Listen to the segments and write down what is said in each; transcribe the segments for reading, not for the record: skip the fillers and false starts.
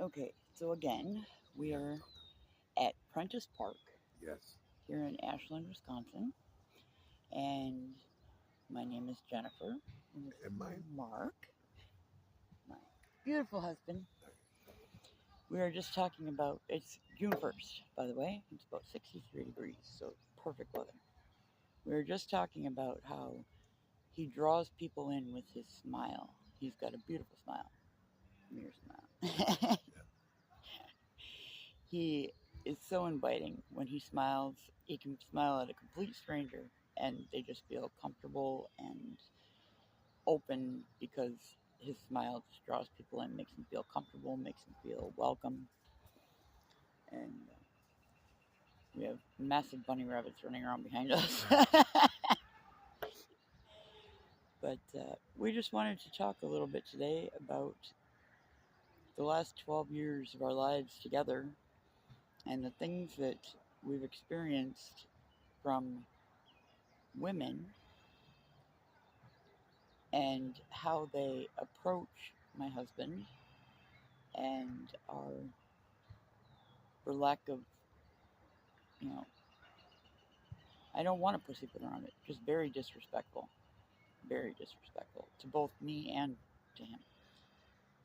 Okay, so again, we are at Prentice Park Yes. here in Ashland, Wisconsin, and my name is Jennifer, and this is And mine. Mark, my beautiful husband. We were just talking about it's June 1st, by the way. It's about 63 degrees, so perfect weather. We were just talking about how he draws people in with his smile. He's got a beautiful smile. Your smile. Yeah. He is so inviting. When he smiles, he can smile at a complete stranger and they just feel comfortable and open because his smile just draws people in, makes them feel comfortable, makes them feel welcome. And we have massive bunny rabbits running around behind us. But we just wanted to talk a little bit today about the last 12 years of our lives together and the things that we've experienced from women and how they approach my husband and are, for lack of, you know, I don't want to pussyfoot around it, just very disrespectful to both me and to him.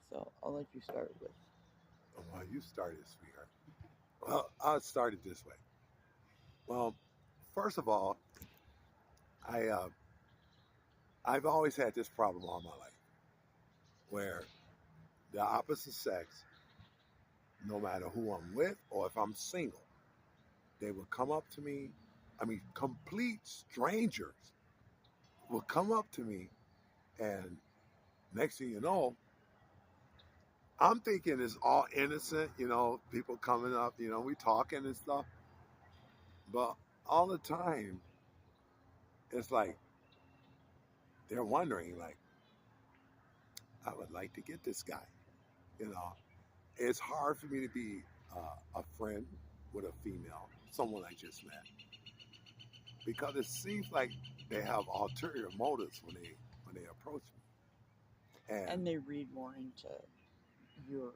So I'll let you start with. Well, you started, sweetheart. Well, I'll start it this way. Well, first of all, I I've always had this problem all my life, where the opposite sex, no matter who I'm with or if I'm single, they will come up to me. I mean, complete strangers will come up to me, and next thing you know, I'm thinking it's all innocent. People coming up, we talking and stuff, but all the time, it's like they're wondering, like, I would like to get this guy. You know, it's hard for me to be a friend with a female, someone I just met, because it seems like they have ulterior motives when they approach me. And And they read more into your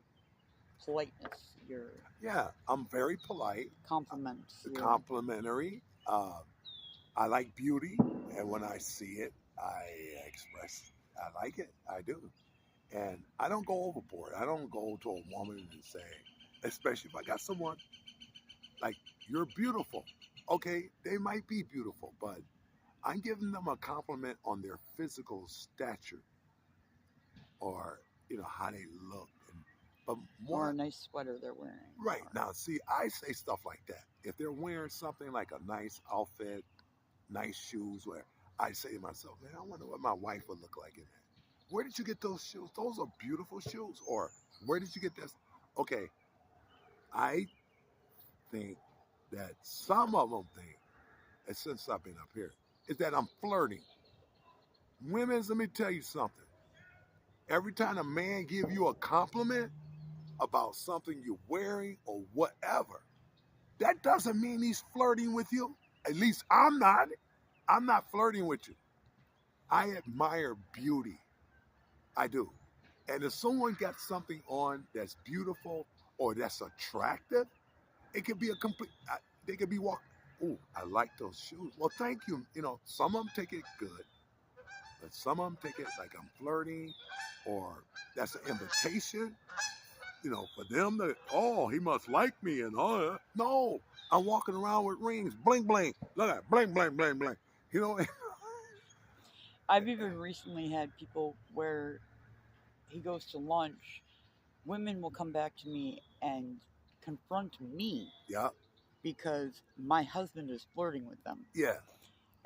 politeness, your yeah, I'm very polite, compliments, your. complimentary. I like beauty, and when I see it, I express I like it. I do. And I don't go overboard. I don't go to a woman and say, especially if I got someone like, you're beautiful. Okay, they might be beautiful, but I'm giving them a compliment on their physical stature, or how they look, and but Or a more nice sweater they're wearing. right Or now. See, I say stuff like that if they're wearing something like a nice outfit, nice shoes. Where I say to myself, man, I wonder what my wife would look like in that. Where did you get those shoes? Those are beautiful shoes. Or where did you get this? Okay, I think that some of them think, and since I've been up here, is that I'm flirting. Women, let me tell you something. Every time a man give you a compliment about something you're wearing or whatever, that doesn't mean he's flirting with you. At least I'm not. I'm not flirting with you. I admire beauty. I do. And if someone got something on that's beautiful or that's attractive, it could be a complete. They could be walking. Oh, I like those shoes. Well, thank you. Some of them take it good, but some of them take it like I'm flirting, or that's an invitation. For them to, oh, he must like me and all that. No, I'm walking around with rings, bling bling. Look at bling bling bling bling. You know, I've even recently had people where he goes to lunch, women will come back to me and confront me yeah, because my husband is flirting with them. yeah.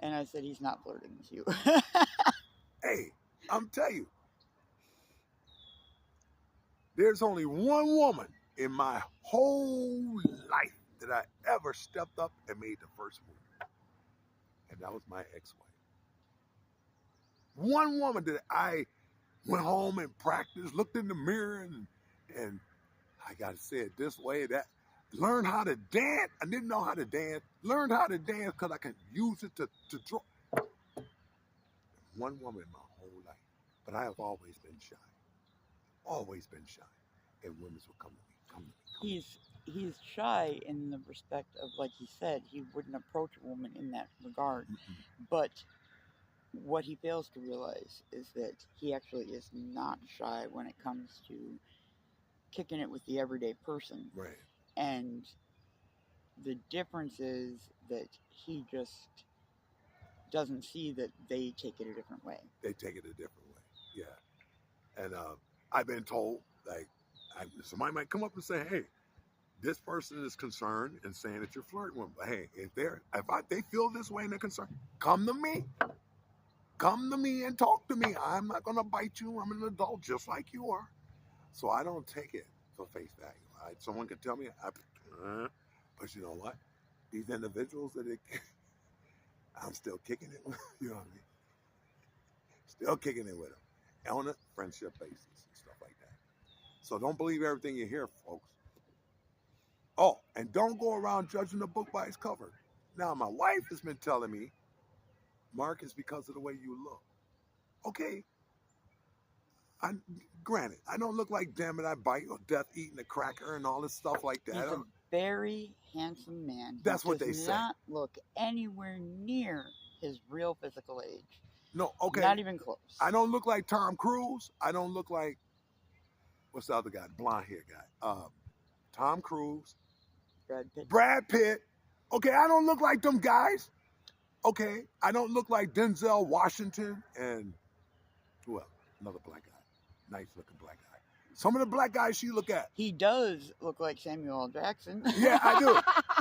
And I said, he's not flirting with you. Hey, I'm telling you, there's only one woman in my whole life that I ever stepped up and made the first move, and that was my ex-wife. One woman that I went home and practiced, looked in the mirror, and I gotta say it this way, that learn how to dance. I didn't know how to dance. Learned how to dance because I could use it to draw. One woman in my whole life, but I have always been shy. Always been shy. and women will come to me, come to me, come to me. He's shy in the respect of, like he said, he wouldn't approach a woman in that regard. Mm-mm. But what he fails to realize is that he actually is not shy when it comes to kicking it with the everyday person. Right. And the difference is that he just doesn't see that they take it a different way. They take it a different way. Yeah. And I've been told, like, somebody might come up and say, hey, this person is concerned and saying that you're flirting with them. But hey, they feel this way and they're concerned, come to me. Come to me and talk to me. I'm not gonna bite you. I'm an adult just like you are. So I don't take it for face value. Someone can tell me, but you know what? These individuals I'm still kicking it. You know what I mean? Still kicking it with them on a friendship basis and stuff like that. So don't believe everything you hear, folks. Oh, and don't go around judging the book by its cover. Now, my wife has been telling me, Mark, it's because of the way you look. Okay, I granted, I don't look like damn it, I bite or death eating a cracker and all this stuff like that. He's a very handsome man. That's he what they does say. not look anywhere near his real physical age. No, okay. Not even close. I don't look like Tom Cruise. I don't look like, what's the other guy? Blonde hair guy. Tom Cruise. Brad Pitt. Okay, I don't look like them guys. Okay, I don't look like Denzel Washington and who else? Another black guy. Nice looking black guy. Some of the black guys you look at. He does look like Samuel L. Jackson. Yeah, I do.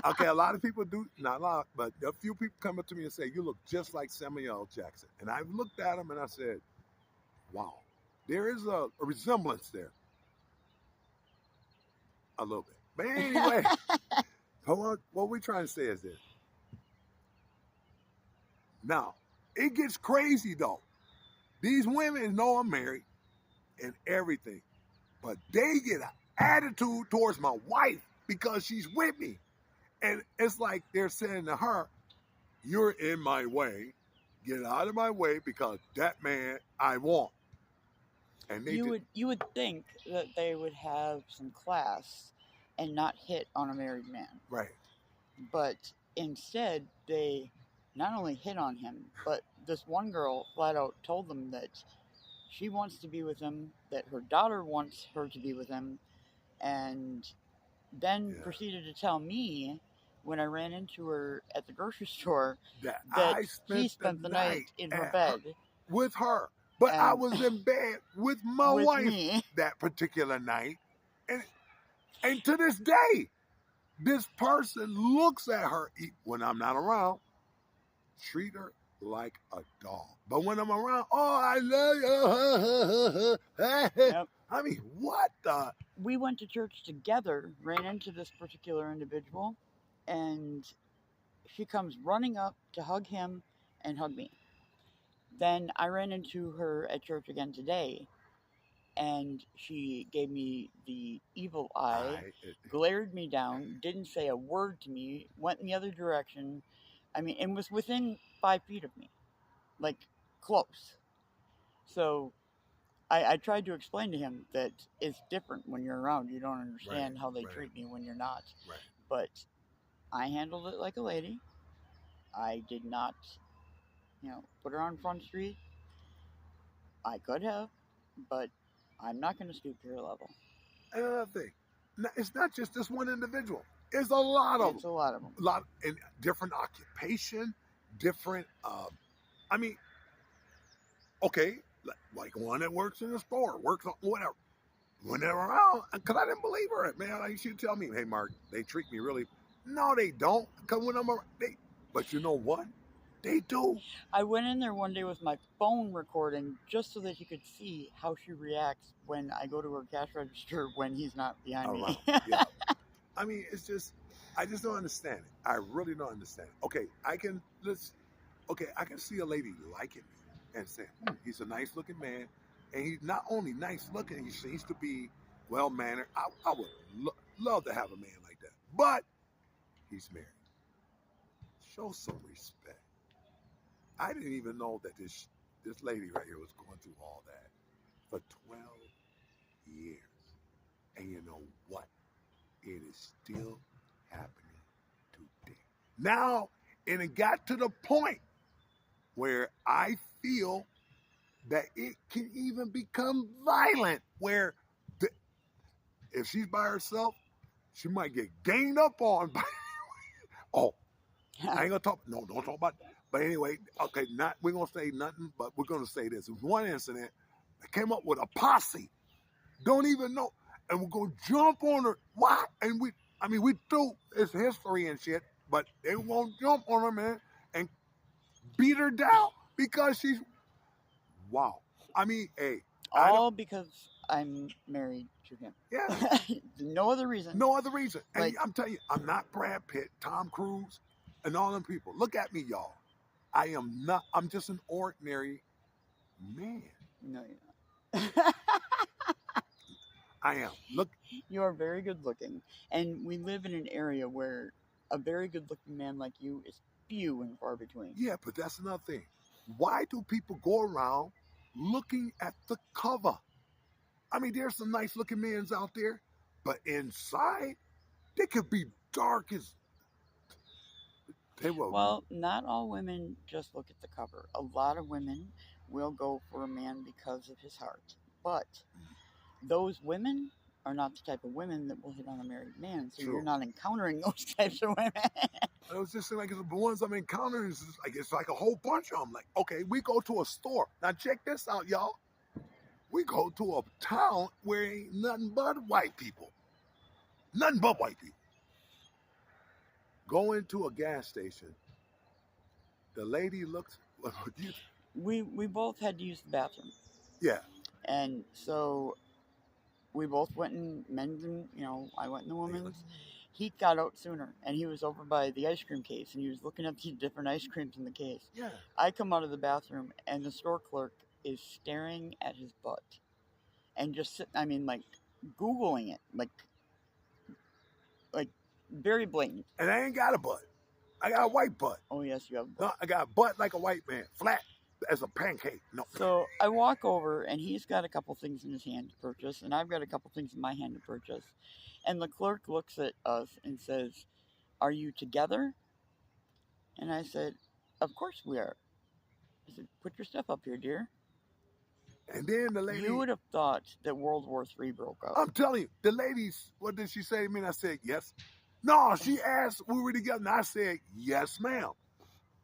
Okay, a lot of people do, not a lot, but a few people come up to me and say, you look just like Samuel L. Jackson. And I looked at him and I said, wow, there is a resemblance there. A little bit. But anyway, what we're trying to say is this. Now, it gets crazy though. These women know I'm married and everything, but they get an attitude towards my wife because she's with me. And it's like they're saying to her, you're in my way. Get out of my way because that man I want. And you would think that they would have some class and not hit on a married man. Right. But instead, they not only hit on him, but this one girl flat out told them that she wants to be with him, that her daughter wants her to be with him, and then proceeded to tell me when I ran into her at the grocery store that he spent the night in her bed. With her. But I was in bed with my wife that particular night. And to this day, this person looks at her when I'm not around, treat her like a dog. But when I'm around, oh, I love you. Yep. I mean, what the? We went to church together, ran into this particular individual, and she comes running up to hug him and hug me. Then I ran into her at church again today, and she gave me the evil eye, glared me down, didn't say a word to me, went in the other direction. I mean, and was within 5 feet of me, like close. So I tried to explain to him that it's different when you're around. You don't understand how they treat me when you're not. Right. But I handled it like a lady. I did not, put her on Front Street. I could have, but I'm not going to stoop to her level. Another thing, it's not just this one individual. It's a lot of them. It's a lot of them. A lot in different occupation, different. Okay, like one that works in the store, works on whatever. When they're around, because I didn't believe her, man. Like, she tell me, hey, Mark, they treat me really. No, they don't. Because when I'm around, but you know what? They do. I went in there one day with my phone recording just so that you could see how she reacts when I go to her cash register when he's not behind me. Yeah. I mean, it's just, I just don't understand it. I really don't understand it. Okay, I can see a lady liking me and saying, he's a nice looking man. And he's not only nice looking, he seems to be well mannered. I would love to have a man like that. But he's married. Show some respect. I didn't even know that this lady right here was going through all that for 12 years. And you know what? It is still happening today. Now, and it got to the point where I feel that it can even become violent, where the, if she's by herself, she might get ganged up on by. Oh, I ain't gonna talk. No, don't talk about. But anyway, okay, not we're gonna say nothing, but we're gonna say this. One incident, I came up with a posse. Don't even know, and we're gonna jump on her. Why? And we threw it's history and shit, but they won't jump on her, man, and beat her down because she's wow. I mean, hey, I don't. All because I'm married to him. Yeah, No other reason. no other reason. And Like, I'm telling you, I'm not Brad Pitt, Tom Cruise, and all them people. Look at me, y'all. I am not. I'm just an ordinary man. no, you're not. I am. Look, You are very good looking, and we live in an area where a very good looking man like you is few and far between. yeah, but that's another thing. Why do people go around looking at the cover? I mean, there's some nice looking men's out there, but inside they could be dark as they will. Well, not all women just look at the cover. A lot of women will go for a man because of his heart, but those women are not the type of women that will hit on a married man. So True. you're not encountering those types of women. It was just like the ones I'm encountering is it's like a whole bunch of them. Like, okay, we go to a store. Now check this out, y'all. We go to a town where ain't nothing but white people. Nothing but white people. Go into a gas station. The lady looks. we both had to use the bathroom, Yeah. and so we both went in men's, and I went in the women's. He got out sooner, and he was over by the ice cream case, and he was looking at the different ice creams in the case. Yeah. I come out of the bathroom, and the store clerk is staring at his butt, and just sitting. I mean, like Googling it, like very blatant. And I ain't got a butt. I got a white butt. Oh yes, you have a butt. No, I got a butt like a white man, flat as a pancake. No. So I walk over, and he's got a couple things in his hand to purchase, and I've got a couple things in my hand to purchase. And the clerk looks at us and says, "Are you together?" And I said, "Of course we are." I said, "Put your stuff up here, dear." And then the lady. You would have thought that World War III broke out. I'm telling you, the ladies, what did she say to me? And I said, yes. No, she asked, we were together, and I said, yes, ma'am.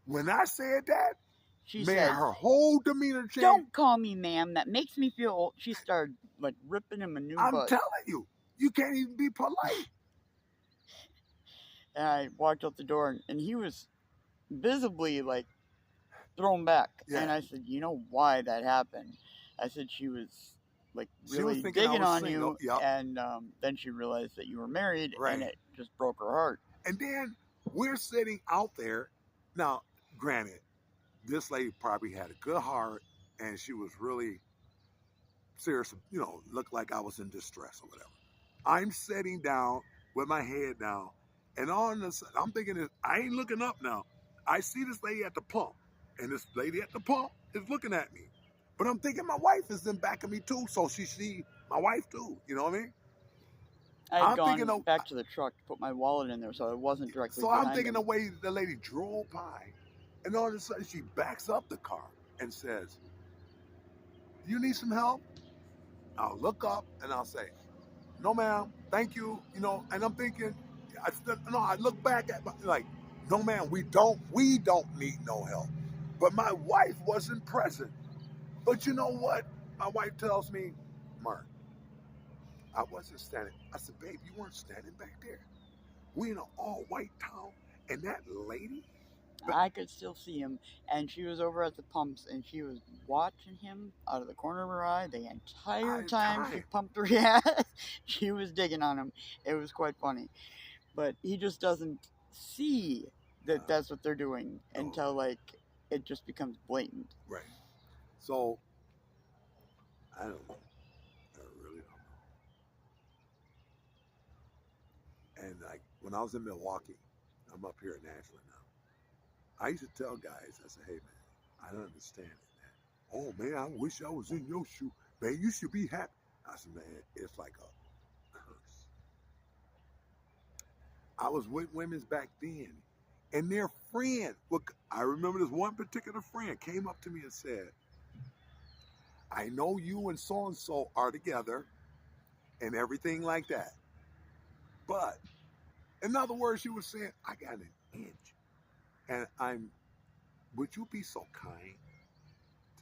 When I said that, She man, said, her whole demeanor changed. "Don't call me ma'am. That makes me feel old." She started like ripping him a new I'm butt. telling you, you can't even be polite. And I walked out the door, and he was visibly like thrown back. Yeah. And I said, "You know why that happened?" I said, "She was like She really was thinking I digging was on single. you." Yep. And then she realized that you were married, Right. and it just broke her heart. And then we're sitting out there. Now, granted, this lady probably had a good heart, and she was really serious, looked like I was in distress or whatever. I'm sitting down with my head down, and all of a sudden, I'm thinking, I ain't looking up now. I see this lady at the pump, and this lady at the pump is looking at me. But I'm thinking my wife is in back of me too, so she see my wife too. You know what I mean? I had I'm gone back to the truck to put my wallet in there, so it wasn't directly So behind I'm thinking him. the way the lady drove by, and all of a sudden she backs up the car and says, "You need some help?" I'll look up and I'll say, "No, ma'am, thank you." And I'm thinking, I look back at like, "No, ma'am, we don't need no help." But my wife wasn't present. But you know what? My wife tells me, "Mark, I wasn't standing." I said, "Babe, you weren't standing back there. We in an all-white town, and that lady." I could still see him, and she was over at the pumps, and she was watching him out of the corner of her eye the entire time she pumped her gas. She was digging on him. It was quite funny, but he just doesn't see that that's what they're doing until like it just becomes blatant. Right. So I don't know. I really don't know. And like when I was in Milwaukee, I'm up here in Ashland now. I used to tell guys, I said, "Hey man, I don't understand it, man. Oh man, I wish I was in your shoe. Man, you should be happy." I said, "Man, it's like I was with women's back then, and their friend, look, I remember this one particular friend came up to me and said, I know you and so are together and everything like that. But in other words, she was saying, I got an inch. And would you be so kind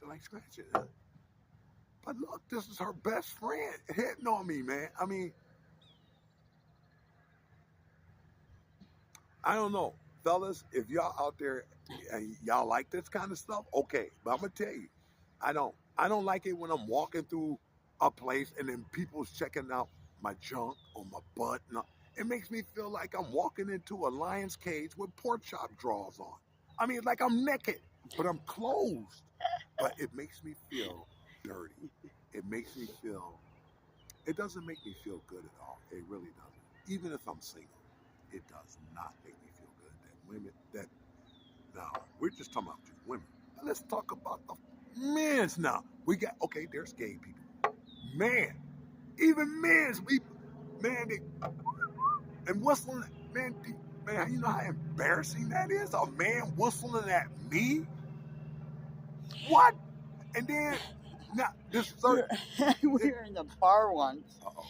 to like scratch it? But look, this is her best friend hitting on me, man. I mean, I don't know. Fellas, if y'all out there and y'all like this kind of stuff, okay. But I'm gonna tell you, I don't. I don't like it when I'm walking through a place and then people's checking out my junk or my butt. No, it makes me feel like I'm walking into a lion's cage with pork chop drawers on. I mean, like I'm naked, but I'm closed. But it makes me feel dirty. It makes me feel. It doesn't make me feel good at all. It really doesn't. Even if I'm single, it does not make me feel good. That women, that now we're just talking about just women. But let's talk about the men's now. We got okay. There's gay people. Man, even men's we man they, and whistling. Man, you know how embarrassing that is. A man whistling at me. What? And then now this third. We were in the bar once, Uh-oh.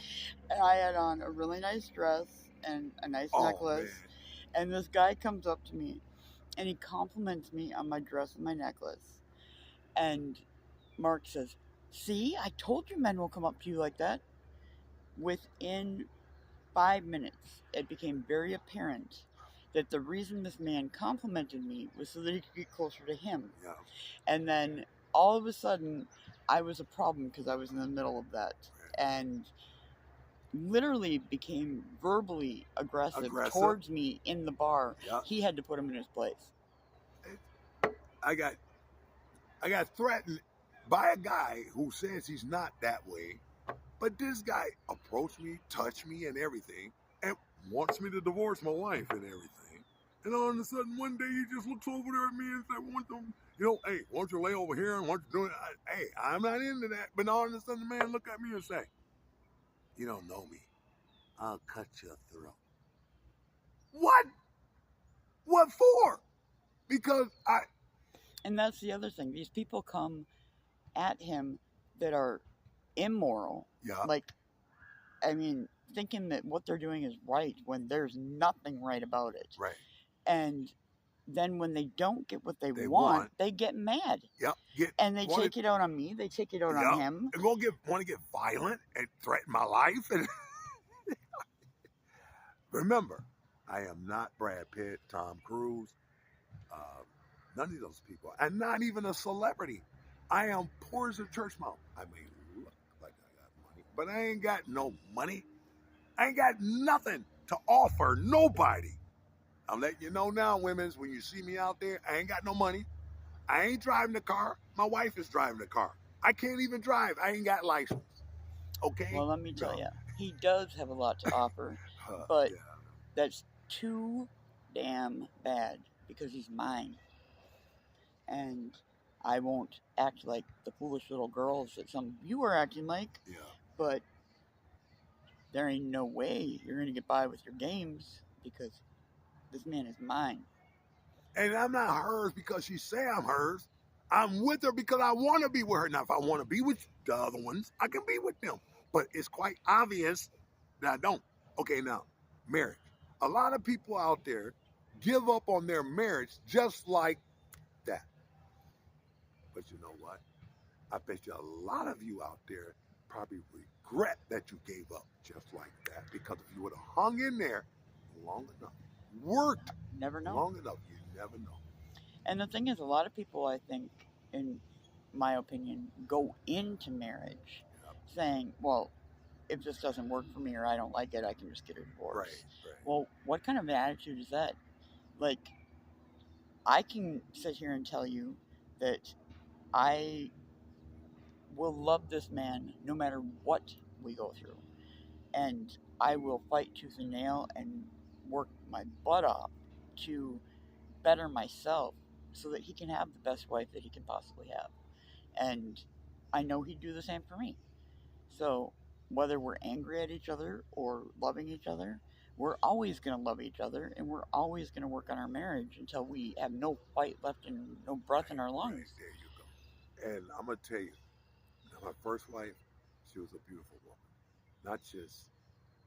and I had on a really nice dress and a nice Oh necklace. man. And this guy comes up to me, and he compliments me on my dress and my necklace. And Mark says, "See, I told you men will come up to you like that." Within 5 minutes, it became very apparent that the reason this man complimented me was so that he could get closer to him. Yeah. And then all of a sudden, I was a problem because I was in the middle of that. And literally became verbally aggressive towards me in the bar. Yeah. He had to put him in his place. I got threatened by a guy who says he's not that way, but this guy approached me, touched me, and everything, and wants me to divorce my wife and everything. And all of a sudden, one day he just looks over there at me and said, "Want them, hey, why don't you lay over here and what you doing?" Hey, I'm not into that. But all of a sudden, the man look at me and say, "You don't know me. I'll cut your throat." What? What for? Because And that's the other thing. These people come at him that are immoral. Yeah. Like, I mean, thinking that what they're doing is right when there's nothing right about it. Right. And then when they don't get what they want, they get mad. Yep. And they take it out on me. They take it out on him. And want to get violent and threaten my life. And remember, I am not Brad Pitt, Tom Cruise, none of those people, and not even a celebrity. I am poor as a church mouse. I may look like I got money, but I ain't got no money. I ain't got nothing to offer nobody. I'm letting you know now, women's, when you see me out there, I ain't got no money. I ain't driving the car. My wife is driving the car. I can't even drive. I ain't got license. Okay? Well, let me tell you, he does have a lot to offer, but that's too damn bad because he's mine. And I won't act like the foolish little girls that some of you are acting like. Yeah. But there ain't no way you're going to get by with your games because this man is mine. And I'm not hers because she say I'm hers. I'm with her because I want to be with her. Now, if I want to be with the other ones, I can be with them. But it's quite obvious that I don't. Okay, now, marriage. A lot of people out there give up on their marriage just like that. But you know what? I bet you a lot of you out there probably regret that you gave up just like that, because if you would have hung in there long enough, worked never know. long enough, you never know. And the thing is, a lot of people, I think, in my opinion, go into marriage saying, well, if this doesn't work for me or I don't like it, I can just get a divorce. Right. Well, what kind of attitude is that? Like, I can sit here and tell you that I will love this man no matter what we go through. And I will fight tooth and nail and work my butt off to better myself so that he can have the best wife that he can possibly have. And I know he'd do the same for me. So whether we're angry at each other or loving each other, we're always going to love each other and we're always going to work on our marriage until we have no fight left and no breath in Right, our right. lungs. There you go. And I'm gonna tell you, my first wife, she was a beautiful woman. Not just,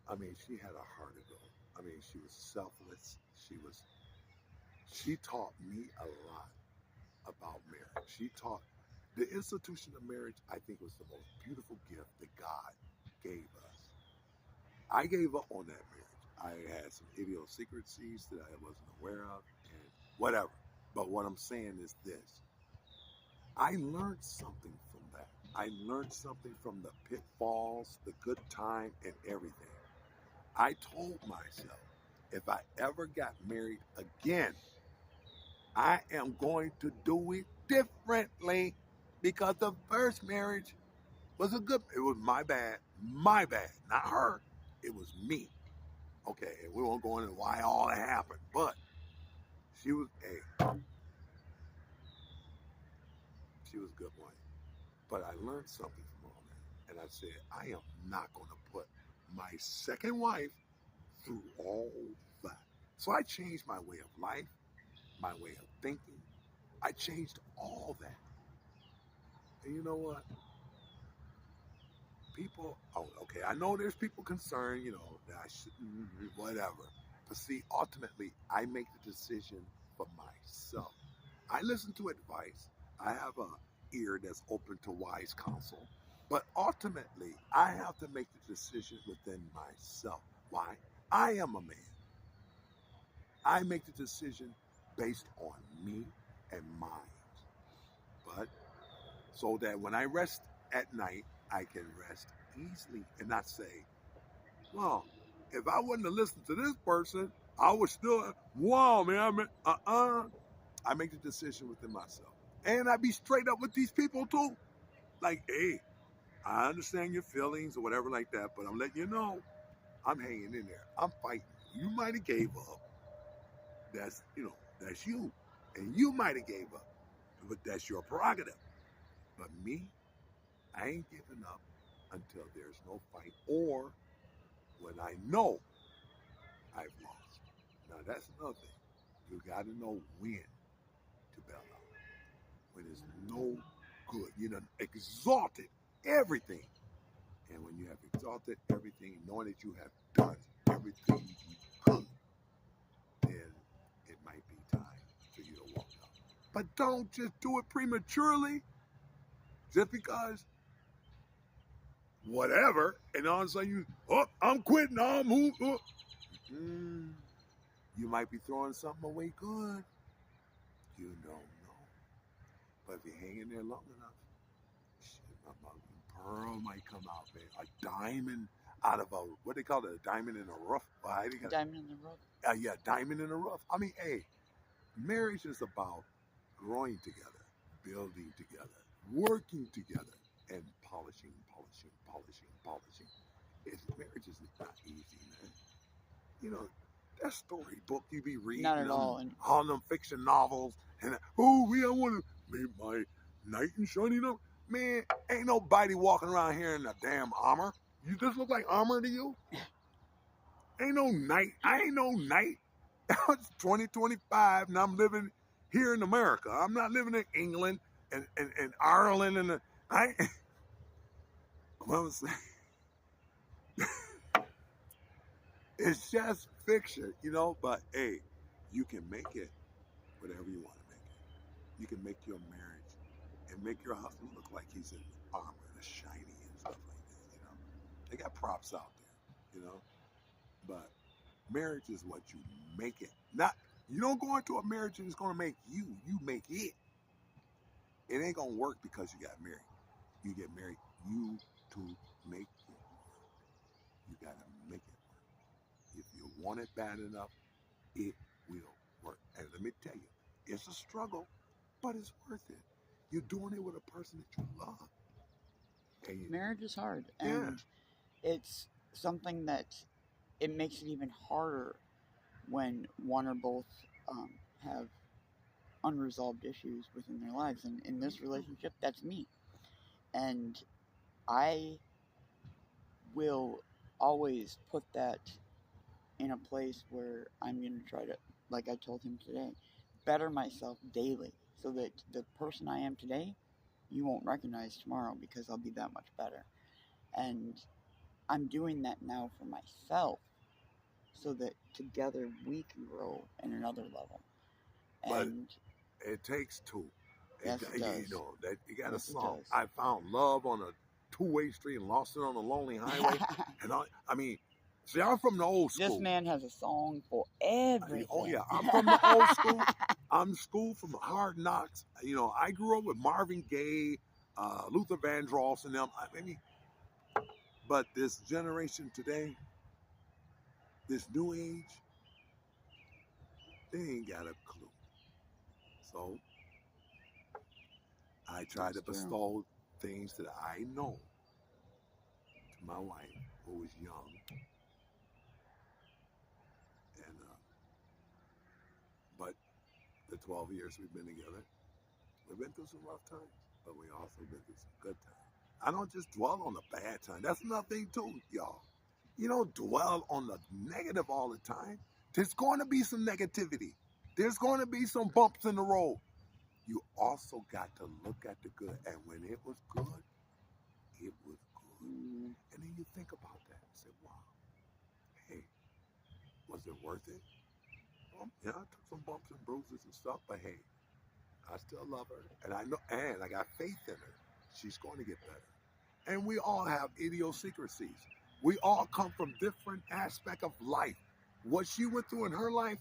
I mean, she had a heart of gold. I mean, she was selfless. She taught me a lot about marriage. She taught the institution of marriage. I think was the most beautiful gift that God gave us. I gave up on that marriage. I had some idiosyncrasies that I wasn't aware of, and whatever. But what I'm saying is this: I learned something from that. I learned something from the pitfalls, the good time, and everything. I told myself if I ever got married again, I am going to do it differently because the first marriage was it was my bad, not her. It was me. Okay, and we won't go into why all that happened, but hey, she was a good one. But I learned something from all that. And I said, I am not going to put my second wife through all that. So I changed my way of life, my way of thinking. I changed all that. And you know what? People, oh, okay, I know there's people concerned, that I shouldn't, whatever. But see, ultimately, I make the decision for myself. I listen to advice. I have a ear that's open to wise counsel. But ultimately, I have to make the decision within myself. Why? I am a man. I make the decision based on me and mine. But so that when I rest at night, I can rest easily and not say, well, if I wouldn't have listened to this person, I would still, wow, man, I make the decision within myself. And I be straight up with these people too. Like, hey, I understand your feelings or whatever like that, but I'm letting you know I'm hanging in there. I'm fighting. You might have gave up. That's you. And you might have gave up. But that's your prerogative. But me, I ain't giving up until there's no fight or when I know I've lost. Now that's another thing. You got to know when to bail out. When it's no good. You done exalted everything. And when you have exalted everything, knowing that you have done everything you could, then it might be time for you to walk out. But don't just do it prematurely, just because whatever, and all of a sudden I'm quitting, I'm moving. Mm, you might be throwing something away good. You don't know. But if you hang in there long enough, shit, my mother pearl might come out, man. A diamond out of what they call it, a diamond in a rough. Diamond in the rough. Yeah, diamond in the rough. I mean, hey, marriage is about growing together, building together, working together, and polishing, polishing, polishing, polishing. Marriage is not easy, man. You know, that storybook you be Not reading at all. And all them fiction novels, and I want to make my knight in shining up. Man, ain't nobody walking around here in a damn armor. You just look like armor to you. Ain't no knight. I ain't no knight. It's 2025, and I'm living here in America. I'm not living in England and Ireland and I. What I'm saying, it's just fiction, But hey, you can make it whatever you want to make it. You can make your marriage and make your husband look like he's in armor and shiny and stuff like that. They got props out there. But marriage is what you make it. Not you don't go into a marriage and it's gonna make you. You make it. It ain't gonna work because you got married. You get married, you to make it work. You gotta make it work. If you want it bad enough, it will work. And let me tell you, it's a struggle, but it's worth it. You're doing it with a person that you love. And marriage is hard. yeah, And it's something that it makes it even harder when one or both have unresolved issues within their lives. And in this relationship, that's me. And I will always put that in a place where I'm going to try to, like I told him today, better myself daily so that the person I am today, you won't recognize tomorrow because I'll be that much better. And I'm doing that now for myself so that together we can grow in another level. But And it takes two. yes, it You does. know that you got a Yes, it song. does. I found love on a two-way street and lost it on a lonely highway. And I mean, see, I'm from the old This school. man has a song for Oh yeah, everything. I'm from the old school. I'm school from Hard Knocks. You know, I grew up with Marvin Gaye, Luther Vandross, and them. I mean, but this generation today, this new age, they ain't got a clue. So I try That's to true. bestow things that I know to my wife, who was young, and but the 12 years we've been together, we've been through some rough times, but we also been through some good times. I don't just dwell on the bad time. That's nothing too, y'all. You don't dwell on the negative all the time. There's going to be some negativity. There's going to be some bumps in the road. You also got to look at the good. And when it was good, it was good. Mm, And then you think about that and say, wow, hey, was it worth it? Well, yeah, I took some bumps and bruises and stuff, but hey, I still love her. And I know, and I got faith in her. She's going to get better. And we all have idiosyncrasies. We all come from different aspects of life. What she went through in her life,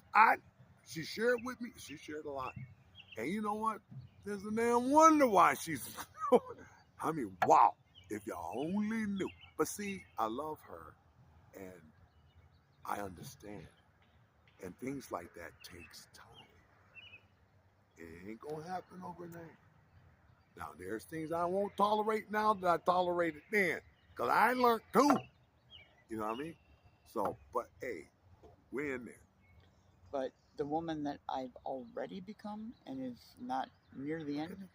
she shared with me. She shared a lot. And you know what? There's a damn wonder why she's. I mean, wow! If y'all only knew. But see, I love her, and I understand. And things like that takes time. It ain't gonna happen overnight. Now, there's things I won't tolerate now that I tolerated then, cause I learned too. You know what I mean? So, but hey, we're in there. but the woman that I've already become and is not near the Look at end the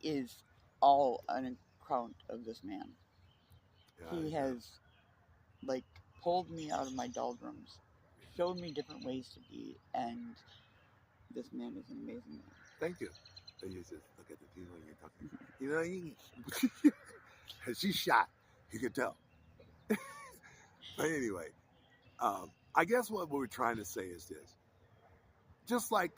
is all an account of this man. yeah, He yeah, has like pulled me out of my doldrums, showed me different ways to be, and this man is an amazing man. thank you. And you just look at the thing when you're talking. You know, you, she's shot. You can tell. But anyway, I guess what we're trying to say is this: just like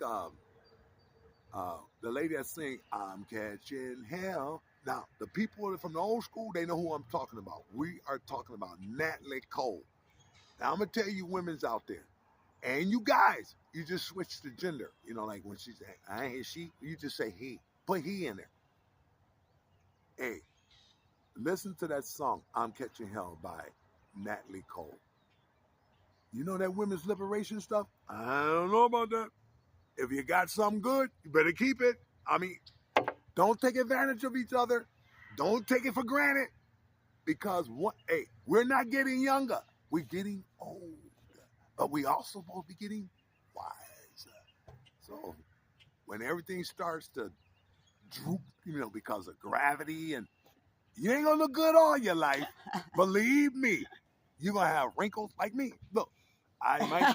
the lady that sing "I'm Catching Hell." Now, the people from the old school, they know who I'm talking about. We are talking about Natalie Cole. Now, I'm gonna tell you, women's out there, and you guys, you just switch the gender. You know, like when she's, I ain't she, you just say he. Put he in there. Hey, listen to that song, "I'm Catching Hell" by Natalie Cole. You know that women's liberation stuff? I don't know about that. If you got something good, you better keep it. I mean, don't take advantage of each other. Don't take it for granted because what? Hey, we're not getting younger. We're getting older, but we also supposed to be getting wiser. So when everything starts to droop, because of gravity, and you ain't gonna look good all your life. Believe me, you're gonna have wrinkles like me. Look, I might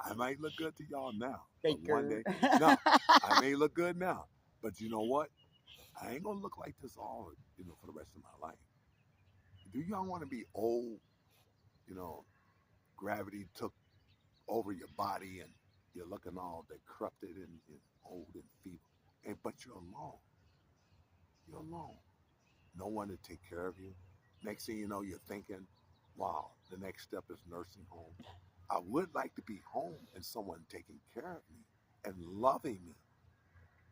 I might look good to y'all now, but one Baker. day, no, I may look good now, but you know what? I ain't gonna look like this all, for the rest of my life. Do y'all want to be old? You know, gravity took over your body and you're looking all decrepit and old and feeble, but you're alone. You're alone. No one to take care of you. Next thing you know, you're thinking, "Wow, the next step is nursing home." I would like to be home and someone taking care of me and loving me.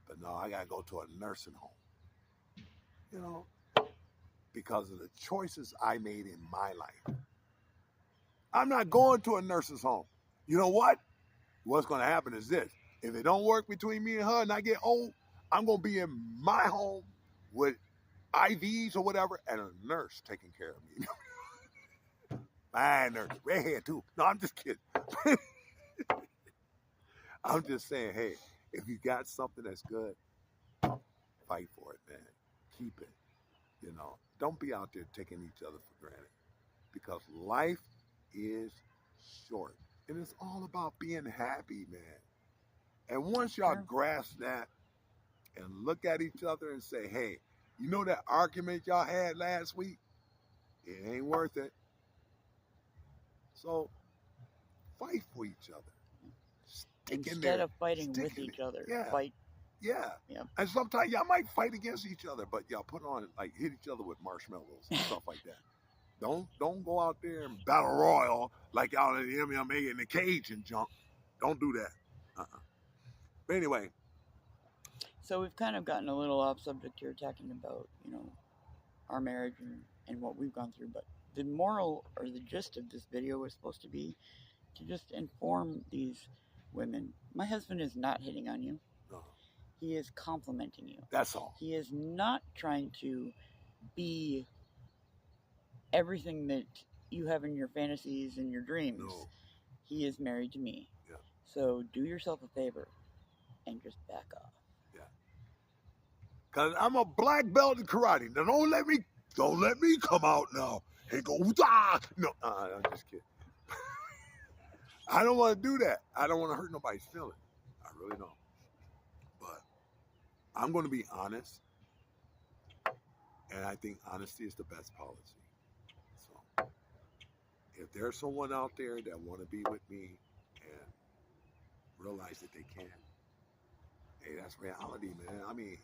But no, I gotta go to a nursing home, you know, because of the choices I made in my life. I'm not going to a nurse's home. You know what? What's gonna happen is this. If it don't work between me and her and I get old, I'm gonna be in my home with IVs or whatever and a nurse taking care of me. My nurse, redhead too. No, I'm just kidding. I'm just saying, hey, if you got something that's good, fight for it, man. Keep it. Don't be out there taking each other for granted because life is short. And it's all about being happy, man. And once y'all Sure. grasp that and look at each other and say, hey, you know that argument y'all had last week? It ain't worth it. So fight for each other. Stick in Instead there. of fighting Stick with in it. each other, Yeah. fight. Yeah. Yeah. And sometimes y'all might fight against each other, but y'all put on like hit each other with marshmallows and stuff like that. Don't go out there and battle royal like y'all in the MMA in the cage and junk. Don't do that. Uh-uh. But anyway, So we've kind of gotten a little off subject here, talking about our marriage and what we've gone through. But the moral or the gist of this video was supposed to be to just inform these women. My husband is not hitting on you. uh, He is complimenting you. that's all. He is not trying to be everything that you have in your fantasies and your dreams. No. He is married to me. Yeah. So do yourself a favor and just back off. Yeah. Cause I'm a black belt in karate. Now don't let me come out now and go ah. No, I'm just kidding. I don't want to do that. I don't want to hurt nobody's feelings. I really don't. But I'm going to be honest, and I think honesty is the best policy. So if there's someone out there that want to be with me and realize that they can, hey, that's reality, man. I mean,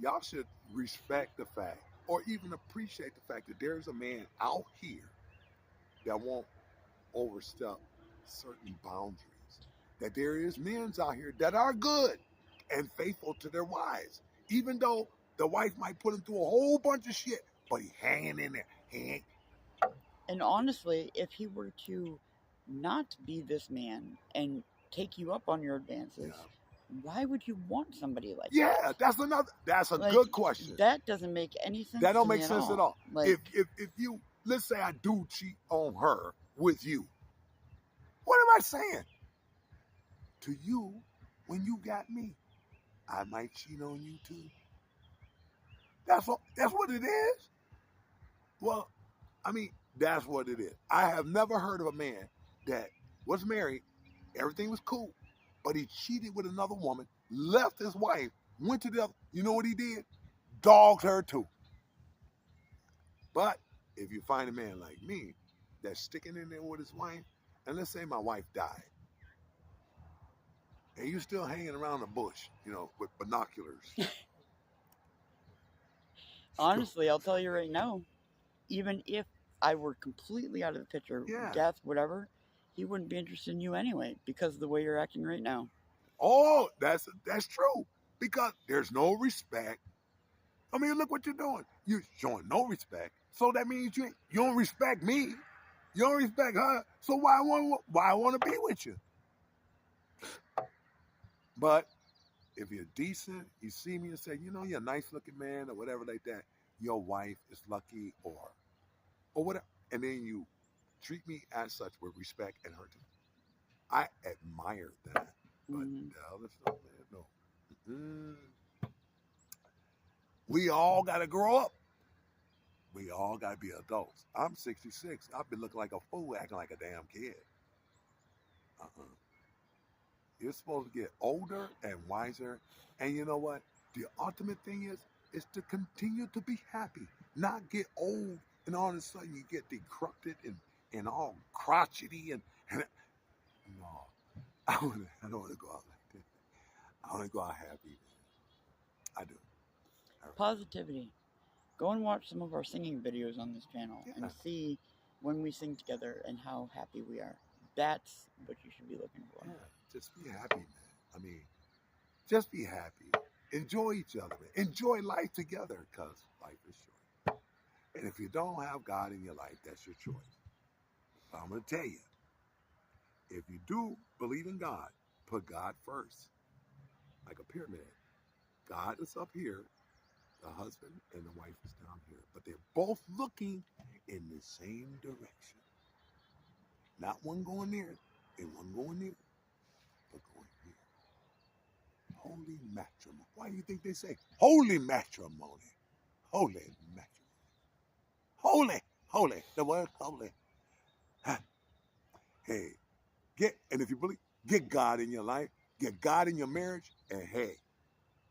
y'all should respect the fact or even appreciate the fact that there's a man out here that won't overstep certain boundaries. That there is men out here that are good and faithful to their wives, even though the wife might put him through a whole bunch of shit, but he hanging in there. And honestly, if he were to not be this man and take you up on your advances, why would you want somebody like that? Yeah, that's a good question. That doesn't make any sense. That don't to make me sense at all. If you, let's say I do cheat on her with you, what am I saying? To you, when you got me, I might cheat on you too. That's what it is. Well, I mean, that's what it is. I have never heard of a man that was married, everything was cool, but he cheated with another woman, left his wife, went to the other. You know what he did? Dogged her too. But if you find a man like me that's sticking in there with his wife, and let's say my wife died, and you still hanging around the bush, with binoculars. Honestly, I'll tell you right now, even if I were completely out of the picture, death, whatever, he wouldn't be interested in you anyway because of the way you're acting right now. Oh, that's true. Because there's no respect. I mean, look what you're doing. You're showing no respect. So that means you don't respect me. You don't respect her. So why I want to be with you? But if you're decent, you see me and say, you're a nice looking man or whatever like that, your wife is lucky or whatever. And then you treat me as such with respect and her too. I admire that. But the other stuff, man, no. We all got to grow up. We all got to be adults. I'm 66. I've been looking like a fool, acting like a damn kid. You're supposed to get older and wiser. And you know what? The ultimate thing is to continue to be happy, not get old and all of a sudden you get decrepit and all crotchety and no. I don't want to go out like that. I want to go out happy. I do. Positivity. Go and watch some of our singing videos on this channel and see when we sing together and how happy we are. That's what you should be looking for. Yeah, just be happy, man. I mean, just be happy. Enjoy each other, man. Enjoy life together because life is short. And if you don't have God in your life, that's your choice. But I'm going to tell you, if you do believe in God, put God first. Like a pyramid. God is up here. The husband and the wife is down here. But they're both looking in the same direction. Not one going there and one going there, but going here. Holy matrimony. Why do you think they say holy matrimony? Holy matrimony. Holy. The word holy. hey, and if you believe, get God in your life, get God in your marriage, and hey,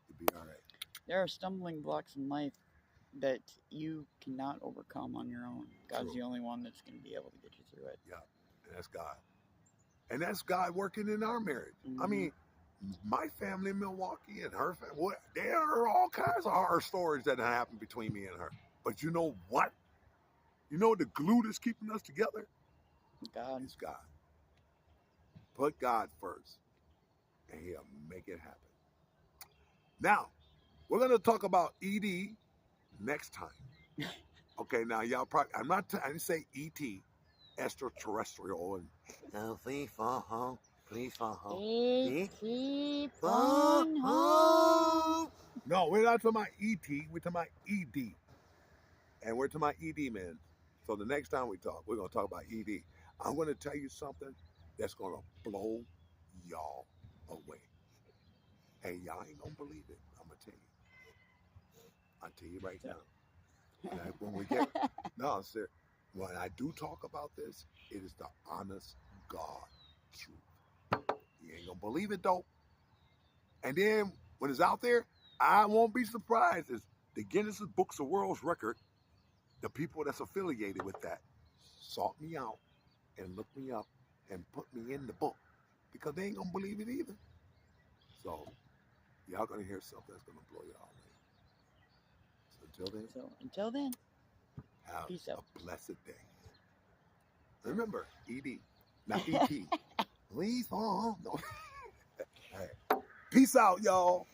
you'll be all right. There are stumbling blocks in life that you cannot overcome on your own. God's True. the only one that's going to be able to get you through it. Yeah, and that's God. And that's God working in our marriage. I Mm-hmm. mean, my family in Milwaukee and her family, there are all kinds of horror stories that happened between me and her. But you know what? You know the glue that's keeping us together? God. It's God. Put God first, and He'll make it happen. Now, we're going to talk about ED next time. Okay, now y'all probably, I didn't say ET, extraterrestrial, and please phone home, please phone home. Keep on home. No, we're not talking about ET, we're talking about ED. And we're talking about ED, man. So the next time we talk, we're going to talk about ED. I'm going to tell you something that's going to blow y'all away. And y'all ain't going to believe it. I'm going to tell you. I'll tell you right So, now. When we get, no, sir, when I do talk about this, it is the honest God truth. You ain't going to believe it, though. And then when it's out there, I won't be surprised. It's the Guinness Books of World's Record, the people that's affiliated with that, sought me out and looked me up and put me in the book because they ain't gonna believe it either. So y'all gonna hear something that's gonna blow y'all away. So until then, have peace out. a blessed day. Remember, ED, not ET. Please, no. All right. Peace out, y'all.